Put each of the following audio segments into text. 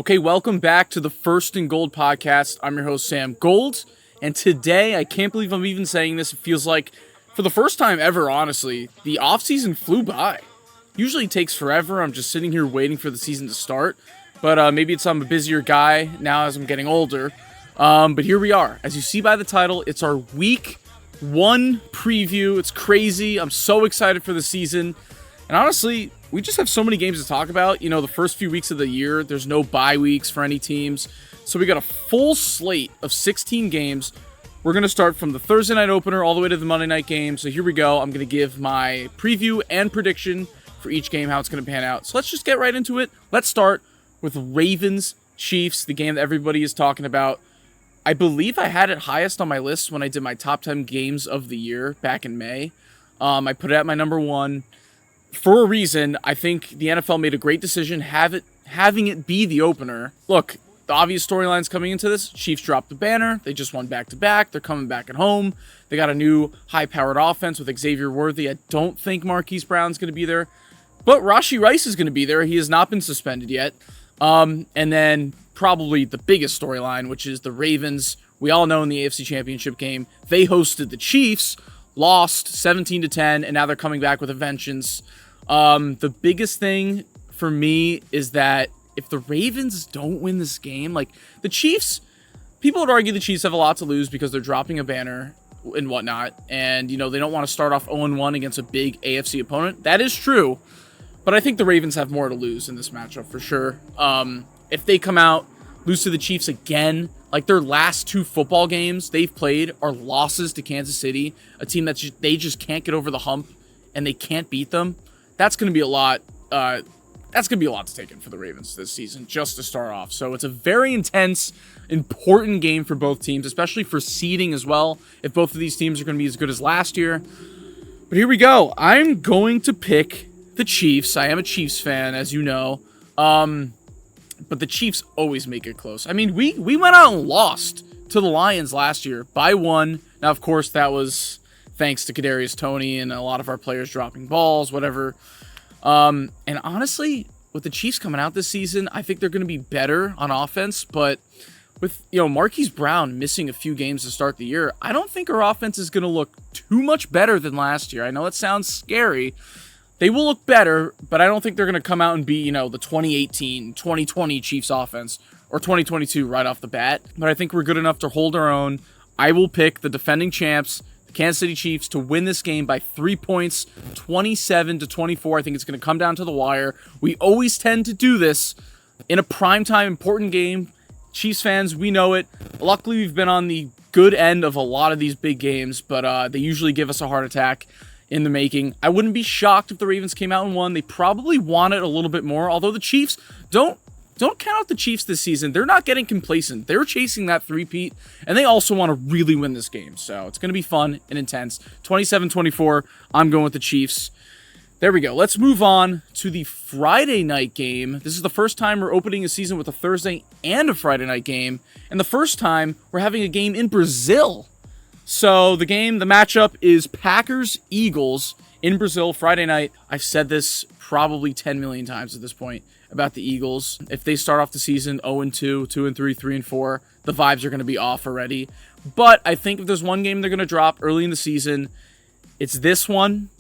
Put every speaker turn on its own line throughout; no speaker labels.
Okay, welcome back to the First and Gold podcast. I'm your host, Sam Gold, and today, I can't believe I'm even saying this, it feels like, for the first time ever, honestly, the offseason flew by. Usually it takes forever, I'm just sitting here waiting for the season to start, but maybe it's I'm a busier guy now as I'm getting older. But here we are. As you see by the title, it's our Week 1 preview. It's crazy. I'm so excited for the season. And honestly, we just have so many games to talk about. You know, the first few weeks of the year, there's no bye weeks for any teams. So we got a full slate of 16 games. We're going to start from the Thursday night opener all the way to the Monday night game. So here we go. I'm going to give my preview and prediction for each game, how it's going to pan out. So let's just get right into it. Let's start with Ravens-Chiefs, the game that everybody is talking about. I believe I had it highest on my list when I did my top 10 games of the year back in May. I put it at my number 1. For a reason. I think the NFL made a great decision having it be the opener. Look, the obvious storylines coming into this, Chiefs dropped the banner. They just won back-to-back. They're coming back at home. They got a new high-powered offense with Xavier Worthy. I don't think Marquise Brown's going to be there. But Rashee Rice is going to be there. He has not been suspended yet. And then probably the biggest storyline, which is the Ravens. We all know in the AFC Championship game, they hosted the Chiefs, lost 17-10, and now they're coming back with a vengeance. The biggest thing for me is that if the Ravens don't win this game, like the Chiefs, people would argue the Chiefs have a lot to lose because they're dropping a banner and whatnot. And, you know, they don't want to start off 0-1 against a big AFC opponent. That is true. But I think the Ravens have more to lose in this matchup for sure. If they come out, lose to the Chiefs again, like their last 2 football games they've played are losses to Kansas City, a team that they just can't get over the hump and they can't beat them. That's going to be a lot. That's going to be a lot to take in for the Ravens this season, just to start off. So it's a very intense, important game for both teams, especially for seeding as well, if both of these teams are going to be as good as last year. But here we go. I'm going to pick the Chiefs. I am a Chiefs fan, as you know. But the Chiefs always make it close. I mean, we went out and lost to the Lions last year by 1. Now, of course, that was thanks to Kadarius Toney and a lot of our players dropping balls, whatever. And honestly, with the Chiefs coming out this season, I think they're going to be better on offense. But with, you know, Marquise Brown missing a few games to start the year, I don't think our offense is going to look too much better than last year. I know it sounds scary. They will look better, but I don't think they're going to come out and be, you know, the 2018, 2020 Chiefs offense or 2022 right off the bat. But I think we're good enough to hold our own. I will pick the defending champs, the Kansas City Chiefs, to win this game by 3 points, 27-24. I think it's going to come down to the wire. We always tend to do this in a primetime important game. Chiefs fans, we know it. Luckily, we've been on the good end of a lot of these big games, but they usually give us a heart attack in the making. I wouldn't be shocked if the Ravens came out and won. They probably want it a little bit more, although the Chiefs don't count out the Chiefs this season. They're not getting complacent. They're chasing that three-peat, and they also want to really win this game. So it's going to be fun and intense. 27-24, I'm going with the Chiefs. There we go. Let's move on to the Friday night game. This is the first time we're opening a season with a Thursday and a Friday night game, and the first time we're having a game in Brazil. So the matchup is Packers-Eagles in Brazil Friday night. I've said this probably 10 million times at this point about the Eagles. If they start off the season 0-2, 2-3, 3-4, the vibes are going to be off already. But I think if there's one game they're going to drop early in the season, it's this one.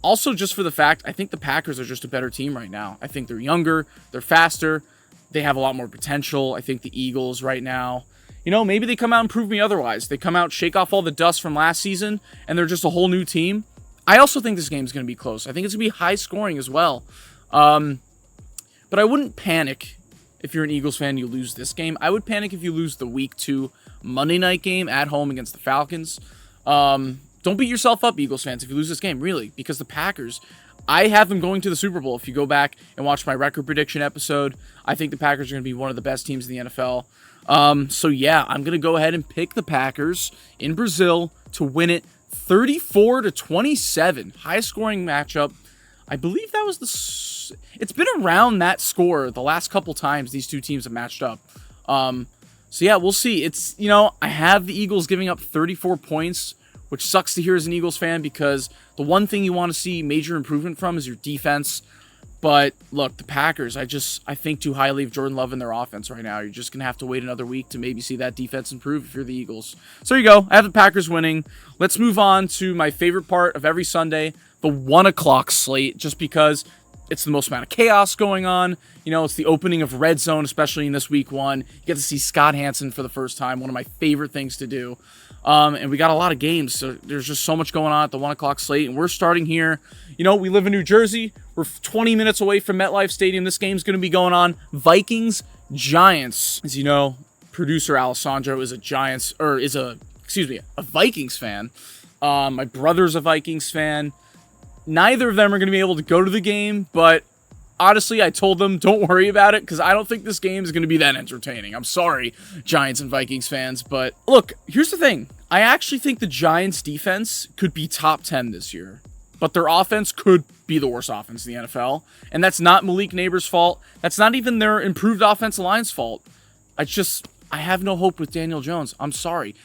Also, just for the fact, I think the Packers are just a better team right now. I think they're younger, they're faster, they have a lot more potential. I think the Eagles right now, you know, maybe they come out and prove me otherwise. They come out, shake off all the dust from last season, and they're just a whole new team. I also think this game is going to be close. I think it's going to be high scoring as well. But I wouldn't panic if you're an Eagles fan, you lose this game. I would panic if you lose the Week 2 Monday night game at home against the Falcons. Don't beat yourself up, Eagles fans, if you lose this game, really, because the Packers, I have them going to the Super Bowl. If you go back and watch my record prediction episode, I think the Packers are going to be one of the best teams in the NFL. So yeah, I'm going to go ahead and pick the Packers in Brazil to win it 34-27. High scoring matchup. I believe that was it's been around that score the last couple times these two teams have matched up. So yeah, we'll see. It's, you know, I have the Eagles giving up 34 points, which sucks to hear as an Eagles fan because the one thing you want to see major improvement from is your defense. But look, the Packers, I think too highly of Jordan Love and their offense right now. You're just going to have to wait another week to maybe see that defense improve if you're the Eagles. So there you go. I have the Packers winning. Let's move on to my favorite part of every Sunday, the 1 o'clock slate, just because it's the most amount of chaos going on. It's the opening of Red Zone, especially in this week 1. You get to see Scott Hansen for the first time, one of my favorite things to do. And we got a lot of games, so there's just so much going on at the 1 o'clock slate. And we're starting here. We live in New Jersey. We're 20 minutes away from MetLife Stadium. This game's going to be going on. Vikings, Giants. As you know, producer Alessandro is a Vikings fan. My brother's a Vikings fan. Neither of them are going to be able to go to the game, but honestly, I told them, don't worry about it, because I don't think this game is going to be that entertaining. I'm sorry, Giants and Vikings fans, but look, here's the thing. I actually think the Giants' defense could be top 10 this year, but their offense could be the worst offense in the NFL, and that's not Malik Neighbors' fault. That's not even their improved offensive line's fault. I have no hope with Daniel Jones. I'm sorry.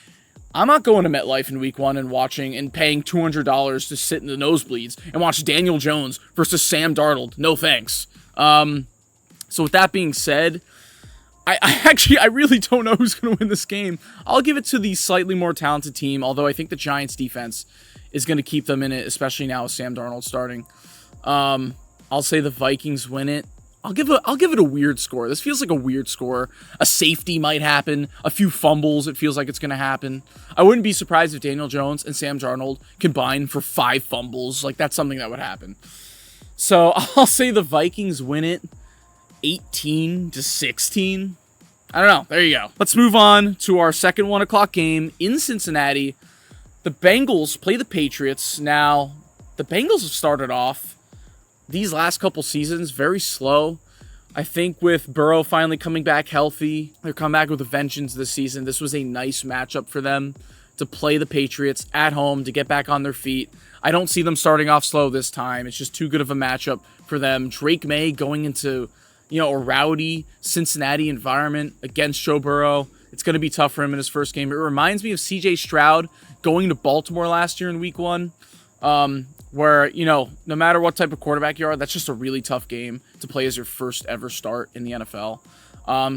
I'm not going to MetLife in week 1 and watching and paying $200 to sit in the nosebleeds and watch Daniel Jones versus Sam Darnold. No thanks. So with that being said, I really don't know who's going to win this game. I'll give it to the slightly more talented team, although I think the Giants defense is going to keep them in it, especially now with Sam Darnold starting. I'll say the Vikings win it. I'll give it a weird score. This feels like a weird score. A safety might happen. A few fumbles. It feels like it's going to happen. I wouldn't be surprised if Daniel Jones and Sam Darnold combine for 5 fumbles. Like, that's something that would happen. So I'll say the Vikings win it 18-16. I don't know. There you go. Let's move on to our second 1 o'clock game in Cincinnati. The Bengals play the Patriots. Now, the Bengals have started off these last couple seasons very slow. I think with Burrow finally coming back healthy, they're coming back with a vengeance this season. This was a nice matchup for them to play the Patriots at home, to get back on their feet. I don't see them starting off slow this time. It's just too good of a matchup for them. Drake May going into, a rowdy Cincinnati environment against Joe Burrow. It's going to be tough for him in his first game. It reminds me of CJ Stroud going to Baltimore last year in week 1. Where, no matter what type of quarterback you are, that's just a really tough game to play as your first ever start in the NFL.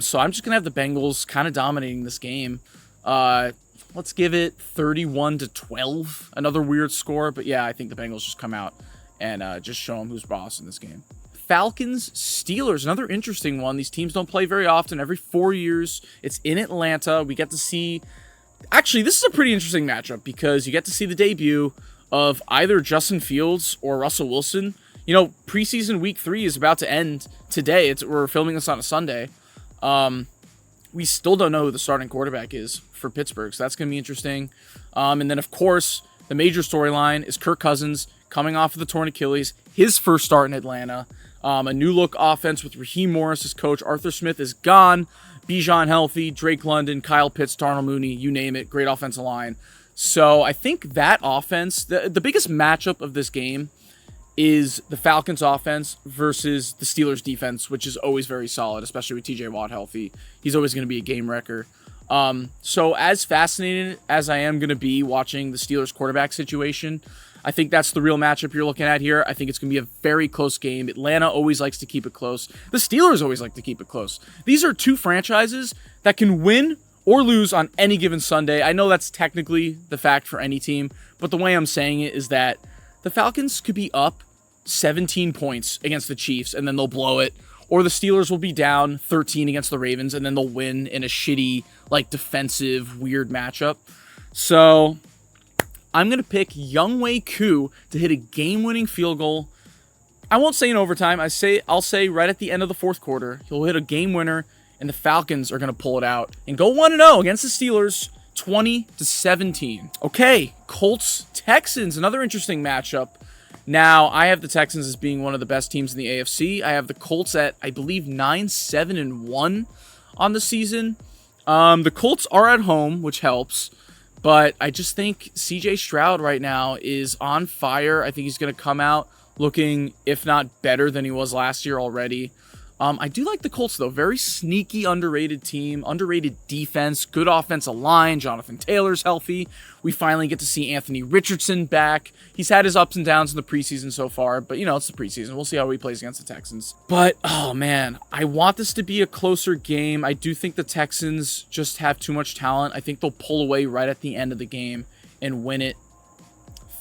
So I'm just going to have the Bengals kind of dominating this game. Let's give it 31-12. Another weird score, but yeah, I think the Bengals just come out and just show them who's boss in this game. Falcons, Steelers, another interesting one. These teams don't play very often. Every 4 years, it's in Atlanta. We get to see... Actually, this is a pretty interesting matchup because you get to see the debut of either Justin Fields or Russell Wilson. Preseason week 3 is about to end today. We're filming this on a Sunday. We still don't know who the starting quarterback is for Pittsburgh, so that's going to be interesting. And then, of course, the major storyline is Kirk Cousins coming off of the torn Achilles, his first start in Atlanta. A new-look offense with Raheem Morris as coach. Arthur Smith is gone. Bijan healthy. Drake London, Kyle Pitts, Darnell Mooney, you name it. Great offensive line. So I think that offense, the biggest matchup of this game is the Falcons offense versus the Steelers defense, which is always very solid, especially with TJ Watt healthy. He's always going to be a game wrecker. So as fascinated as I am going to be watching the Steelers quarterback situation, I think that's the real matchup you're looking at here. I think it's going to be a very close game. Atlanta always likes to keep it close. The Steelers always like to keep it close. These are two franchises that can win or lose on any given Sunday. I know that's technically the fact for any team, but the way I'm saying it is that the Falcons could be up 17 points against the Chiefs, and then they'll blow it. Or the Steelers will be down 13 against the Ravens, and then they'll win in a shitty, defensive, weird matchup. So I'm going to pick Younghoe Koo to hit a game-winning field goal. I won't say in overtime. I'll say right at the end of the fourth quarter. He'll hit a game winner, and the Falcons are going to pull it out and go 1-0 against the Steelers, 20-17. Okay, Colts-Texans, another interesting matchup. Now, I have the Texans as being one of the best teams in the AFC. I have the Colts at, I believe, 9-7-1 on the season. The Colts are at home, which helps, but I just think CJ Stroud right now is on fire. I think he's going to come out looking, if not better than he was last year already. I do like the Colts, though. Very sneaky, underrated team, underrated defense, good offensive line. Jonathan Taylor's healthy. We finally get to see Anthony Richardson back. He's had his ups and downs in the preseason so far, but, it's the preseason. We'll see how he plays against the Texans. But, oh, man, I want this to be a closer game. I do think the Texans just have too much talent. I think they'll pull away right at the end of the game and win it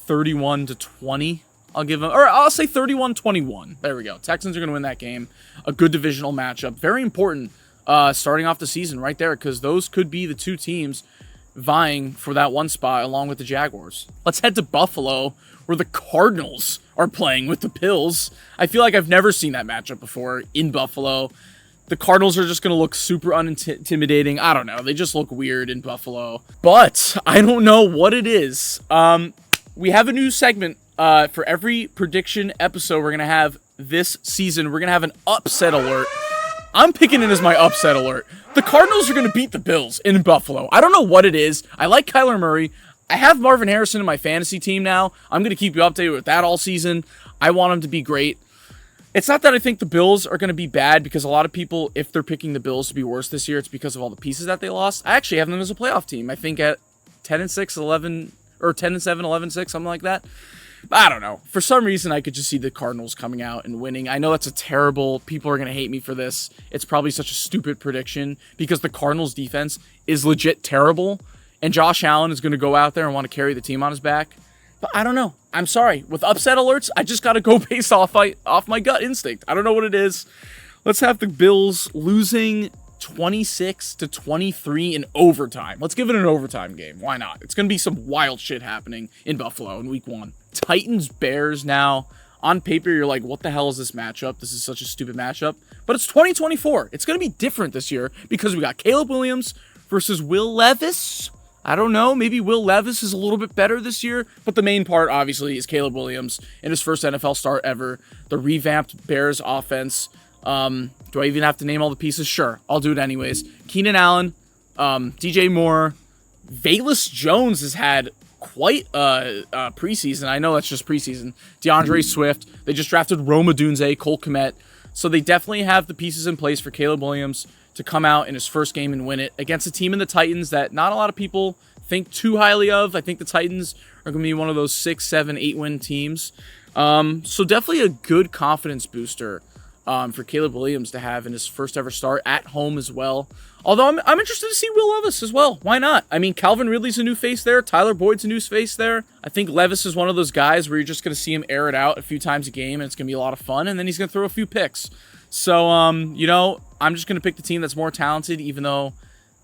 31-20. I'll say 31-21. There we go. Texans are going to win that game. A good divisional matchup. Very important starting off the season right there, because those could be the two teams vying for that one spot along with the Jaguars. Let's head to Buffalo, where the Cardinals are playing with the Bills. I feel like I've never seen that matchup before in Buffalo. The Cardinals are just going to look super unintimidating. I don't know. They just look weird in Buffalo. But I don't know what it is. We have a new segment. For every prediction episode we're going to have this season, we're going to have an upset alert. I'm picking it as my upset alert. The Cardinals are going to beat the Bills in Buffalo. I don't know what it is. I like Kyler Murray. I have Marvin Harrison in my fantasy team now. I'm going to keep you updated with that all season. I want him to be great. It's not that I think the Bills are going to be bad, because a lot of people, if they're picking the Bills to be worse this year, it's because of all the pieces that they lost. I actually have them as a playoff team. I think at 10-6, 11, or 10-7, 11-6, something like that. I don't know. For some reason, I could just see the Cardinals coming out and winning. I know that's a terrible... People are going to hate me for this. It's probably such a stupid prediction, because the Cardinals' defense is legit terrible, and Josh Allen is going to go out there and want to carry the team on his back. But I don't know. I'm sorry. With upset alerts, I just got to go based off my gut instinct. I don't know what it is. Let's have the Bills losing 26-23 in overtime. Let's give it an overtime game. Why not? It's going to be some wild shit happening in Buffalo in week 1. Titans-Bears now. On paper, you're like, what the hell is this matchup? This is such a stupid matchup. But it's 2024. It's going to be different this year, because we got Caleb Williams versus Will Levis. I don't know. Maybe Will Levis is a little bit better this year. But the main part, obviously, is Caleb Williams in his first NFL start ever. The revamped Bears offense. Do I even have to name all the pieces? Sure. I'll do it anyways. Keenan Allen, DJ Moore, Velus Jones has had quite a preseason. I know that's just preseason. DeAndre Swift. They just drafted Rome Odunze, Cole Kmet. So they definitely have the pieces in place for Caleb Williams to come out in his first game and win it against a team in the Titans that not a lot of people think too highly of. I think the Titans are going to be one of those 6, 7, 8 win teams. So definitely a good confidence booster for Caleb Williams to have in his first ever start at home as well. Although I'm interested to see Will Levis as well. Why not? I mean, Calvin Ridley's a new face there. Tyler Boyd's a new face there. I think Levis is one of those guys where you're just going to see him air it out a few times a game, and it's going to be a lot of fun, and then he's going to throw a few picks. So, I'm just going to pick the team that's more talented, even though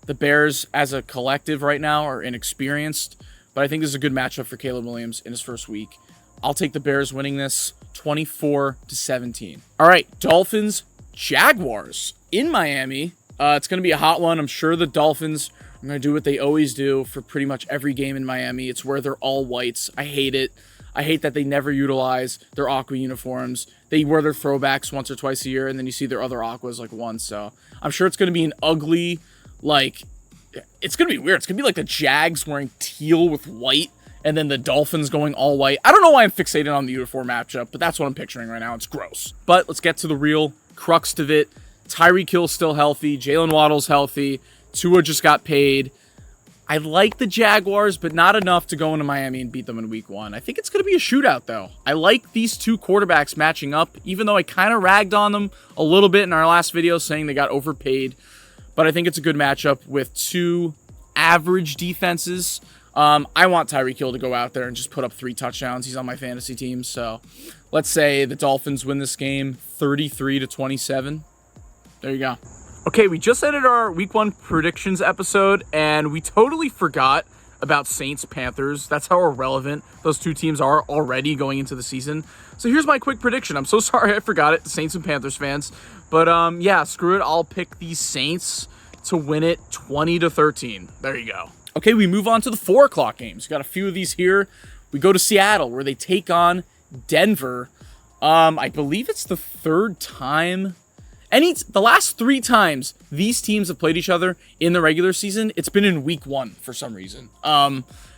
the Bears as a collective right now are inexperienced. But I think this is a good matchup for Caleb Williams in his first week. I'll take the Bears winning this 24-17. All right, Dolphins, Jaguars in Miami. It's going to be a hot one. I'm sure the Dolphins are going to do what they always do for pretty much every game in Miami. It's where they're all whites. I hate it. I hate that they never utilize their aqua uniforms. They wear their throwbacks once or twice a year, and then you see their other aquas like once. So I'm sure it's going to be an ugly, it's going to be weird. It's going to be like the Jags wearing teal with white, and then the Dolphins going all white. I don't know why I'm fixated on the uniform matchup, but that's what I'm picturing right now. It's gross. But let's get to the real crux of it. Tyreek Hill's still healthy. Jalen Waddle's healthy. Tua just got paid. I like the Jaguars, but not enough to go into Miami and beat them in week 1. I think it's going to be a shootout, though. I like these two quarterbacks matching up, even though I kind of ragged on them a little bit in our last video saying they got overpaid. But I think it's a good matchup with two average defenses. I want Tyreek Hill to go out there and just put up 3 touchdowns. He's on my fantasy team. So let's say the Dolphins win this game 33-27. There you go. Okay, we just ended our week 1 predictions episode, and we totally forgot about Saints-Panthers. That's how irrelevant those two teams are already going into the season. So here's my quick prediction. I'm so sorry I forgot it, Saints and Panthers fans. But yeah, screw it. I'll pick the Saints to win it 20-13. There you go. Okay, we move on to the 4 o'clock games. We got a few of these here. We go to Seattle, where they take on Denver. I believe it's the 3rd time. The last 3 times these teams have played each other in the regular season, it's been in week 1 for some reason.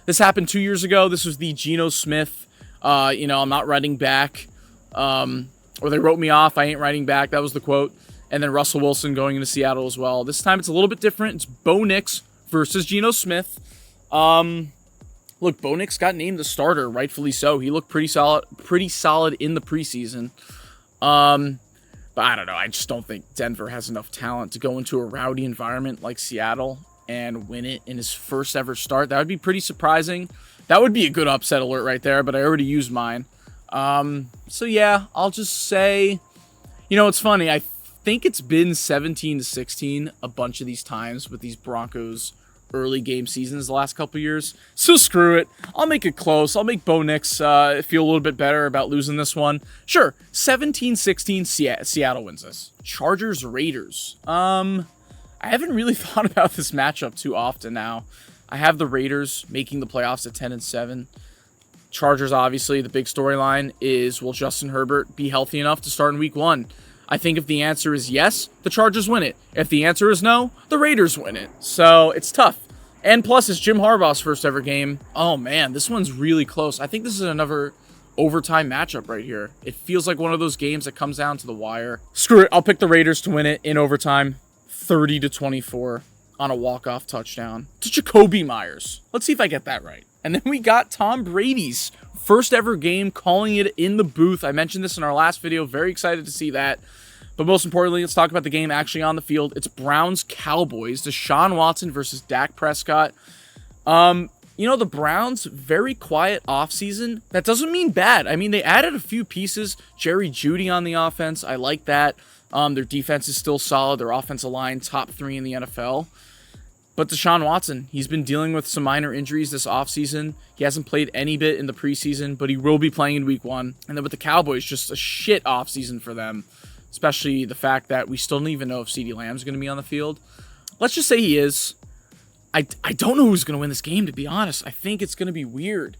This happened 2 years ago. This was the Geno Smith, I'm not writing back. Or they wrote me off. I ain't writing back. That was the quote. And then Russell Wilson going into Seattle as well. This time it's a little bit different. It's Bo Nix versus Geno Smith. Look, Bo Nix got named the starter, rightfully so. He looked pretty solid in the preseason. But I don't know. I just don't think Denver has enough talent to go into a rowdy environment like Seattle and win it in his first ever start. That would be pretty surprising. That would be a good upset alert right there, but I already used mine. So yeah, I'll just say, it's funny. I think it's been 17-16 a bunch of these times with these Broncos early game seasons the last couple years. So screw it. I'll make it close. I'll make Bo Nix feel a little bit better about losing this one. Sure, 17-16 Seattle wins this. Chargers Raiders. I haven't really thought about this matchup too often now. I have the Raiders making the playoffs at 10-7. Chargers, obviously, the big storyline is, will Justin Herbert be healthy enough to start in week 1? I think if the answer is yes, the Chargers win it. If the answer is no, the Raiders win it. So it's tough. And plus, it's Jim Harbaugh's first ever game. Oh man, this one's really close. I think this is another overtime matchup right here. It feels like one of those games that comes down to the wire. Screw it. I'll pick the Raiders to win it in overtime. 30-24 on a walk-off touchdown to Jacoby Myers. Let's see if I get that right. And then we got Tom Brady's first ever game, calling it in the booth. I mentioned this in our last video. Very excited to see that. But most importantly, let's talk about the game actually on the field. It's Browns-Cowboys. Deshaun Watson versus Dak Prescott. The Browns, very quiet offseason. That doesn't mean bad. I mean, they added a few pieces. Jerry Jeudy on the offense. I like that. Their defense is still solid. Their offensive line, top 3 in the NFL. But Deshaun Watson, he's been dealing with some minor injuries this offseason. He hasn't played any bit in the preseason, but he will be playing in week 1. And then with the Cowboys, just a shit offseason for them. Especially the fact that we still don't even know if CeeDee Lamb's going to be on the field. Let's just say he is. I don't know who's going to win this game, to be honest. I think it's going to be weird.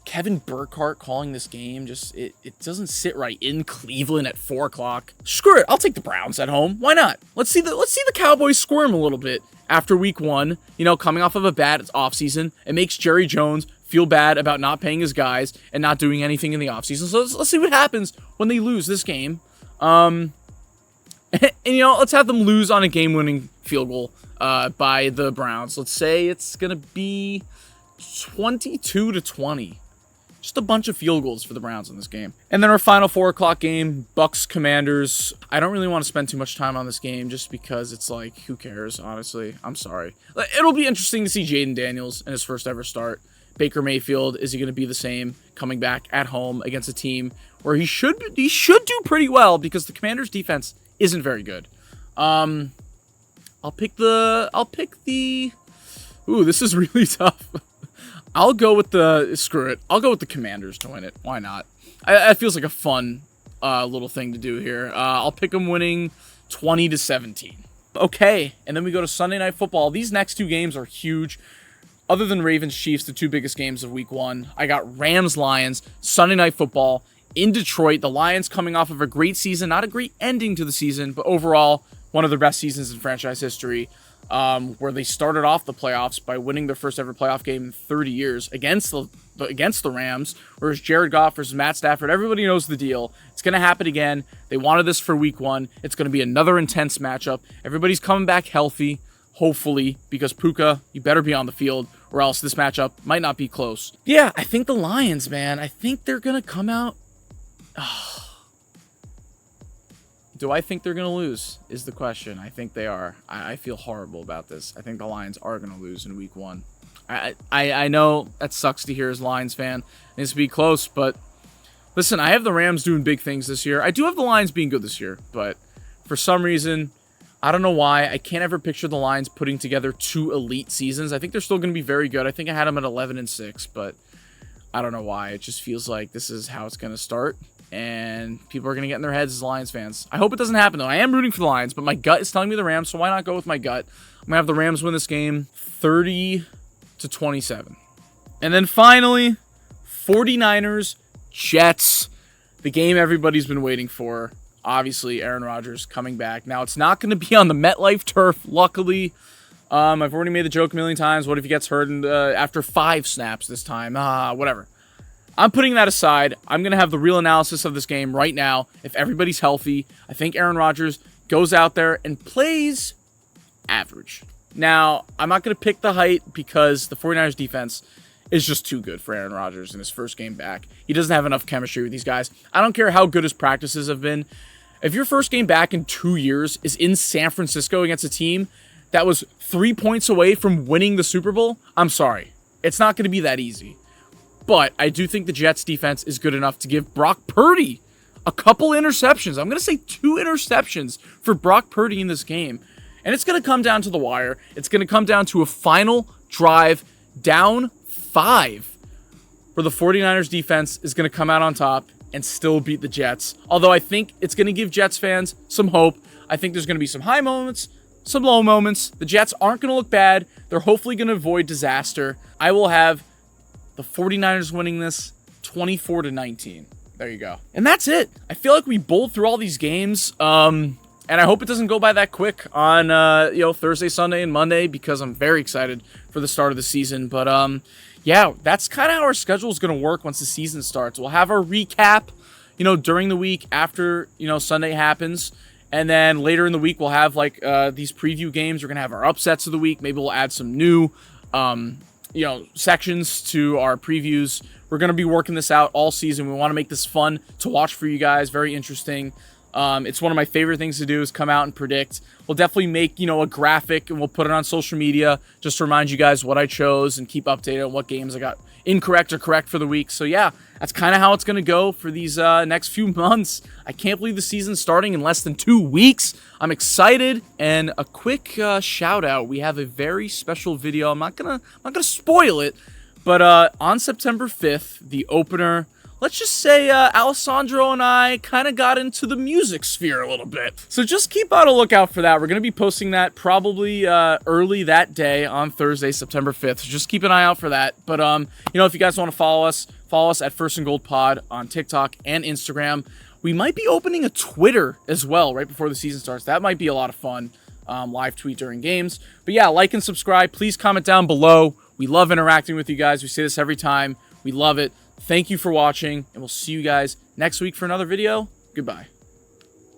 Kevin Burkhardt calling this game, it doesn't sit right in Cleveland at 4 o'clock. Screw it, I'll take the Browns at home. Why not? Let's see the Cowboys squirm a little bit after week 1. Coming off of a bad offseason, it makes Jerry Jones feel bad about not paying his guys and not doing anything in the offseason. So let's see what happens when they lose this game. And let's have them lose on a game-winning field goal by the Browns. Let's say it's gonna be 22-20. Just a bunch of field goals for the Browns in this game. And then our final 4 o'clock game, Bucks Commanders. I don't really want to spend too much time on this game just because it's like, who cares, honestly? I'm sorry. It'll be interesting to see Jaden Daniels in his first ever start. Baker Mayfield, is he going to be the same coming back at home against a team where he should do pretty well because the Commanders defense isn't very good. I'll pick the ooh, this is really tough. I'll go with I'll go with the Commanders to win it. Why not? It feels like a fun little thing to do here. I'll pick them winning 20-17. Okay, and then we go to Sunday Night Football. These next 2 games are huge. Other than Ravens-Chiefs, the 2 biggest games of week 1, I got Rams-Lions, Sunday Night Football in Detroit. The Lions coming off of a great season, not a great ending to the season, but overall, one of their best seasons in franchise history. Where they started off the playoffs by winning their first ever playoff game in 30 years against the Rams, whereas Jared Goff versus Matt Stafford, everybody knows the deal. It's going to happen again. They wanted this for week 1. It's going to be another intense matchup. Everybody's coming back healthy, hopefully, because Puka, you better be on the field, or else this matchup might not be close. Yeah, I think the Lions, man, I think they're going to come out... Do I think they're going to lose is the question. I think they are. I feel horrible about this. I think the Lions are going to lose in week 1. I know that sucks to hear as a Lions fan. It needs to be close, but listen, I have the Rams doing big things this year. I do have the Lions being good this year, but for some reason, I don't know why, I can't ever picture the Lions putting together 2 elite seasons. I think they're still going to be very good. I think I had them at 11-6, but I don't know why. It just feels like this is how it's going to start. And people are going to get in their heads as Lions fans. I hope it doesn't happen, though. I am rooting for the Lions, but my gut is telling me the Rams, so why not go with my gut? I'm going to have the Rams win this game 30-27. And then finally, 49ers, Jets. The game everybody's been waiting for. Obviously, Aaron Rodgers coming back. Now, it's not going to be on the MetLife turf, luckily. I've already made the joke a million times. What if he gets hurt after 5 snaps this time? Whatever. I'm putting that aside. I'm going to have the real analysis of this game right now. If everybody's healthy, I think Aaron Rodgers goes out there and plays average. Now, I'm not going to pick the height because the 49ers defense is just too good for Aaron Rodgers in his first game back. He doesn't have enough chemistry with these guys. I don't care how good his practices have been. If your first game back in 2 years is in San Francisco against a team that was 3 points away from winning the Super Bowl, I'm sorry. It's not going to be that easy. But I do think the Jets defense is good enough to give Brock Purdy a couple interceptions. I'm going to say 2 interceptions for Brock Purdy in this game. And it's going to come down to the wire. It's going to come down to a final drive down 5 where the 49ers defense is going to come out on top and still beat the Jets. Although I think it's going to give Jets fans some hope. I think there's going to be some high moments, some low moments. The Jets aren't going to look bad. They're hopefully going to avoid disaster. I will have the 49ers winning this 24-19. There you go. And that's it. I feel like we bowled through all these games. And I hope it doesn't go by that quick on Thursday, Sunday, and Monday because I'm very excited for the start of the season. But yeah, that's kind of how our schedule is going to work once the season starts. We'll have our recap, during the week after, Sunday happens. And then later in the week, we'll have these preview games. We're going to have our upsets of the week. Maybe we'll add some new sections to our previews. We're going to be working this out all season. We want to make this fun to watch for you guys. Very interesting. It's one of my favorite things to do is come out and predict. We'll definitely make, a graphic and we'll put it on social media just to remind you guys what I chose and keep updated on what games I got incorrect or correct for the week. So yeah, that's kind of how it's going to go for these next few months. I can't believe the season's starting in less than 2 weeks. I'm excited. And a quick shout out. We have a very special video. I'm not gonna spoil it, but on September 5th, the opener, let's just say Alessandro and I kind of got into the music sphere a little bit. So just keep on a lookout for that. We're going to be posting that probably early that day on Thursday, September 5th. So just keep an eye out for that. But, if you guys want to follow us at First and Gold Pod on TikTok and Instagram. We might be opening a Twitter as well right before the season starts. That might be a lot of fun. Live tweet during games. But yeah, like and subscribe. Please comment down below. We love interacting with you guys. We say this every time. We love it. Thank you for watching, and we'll see you guys next week for another video. Goodbye.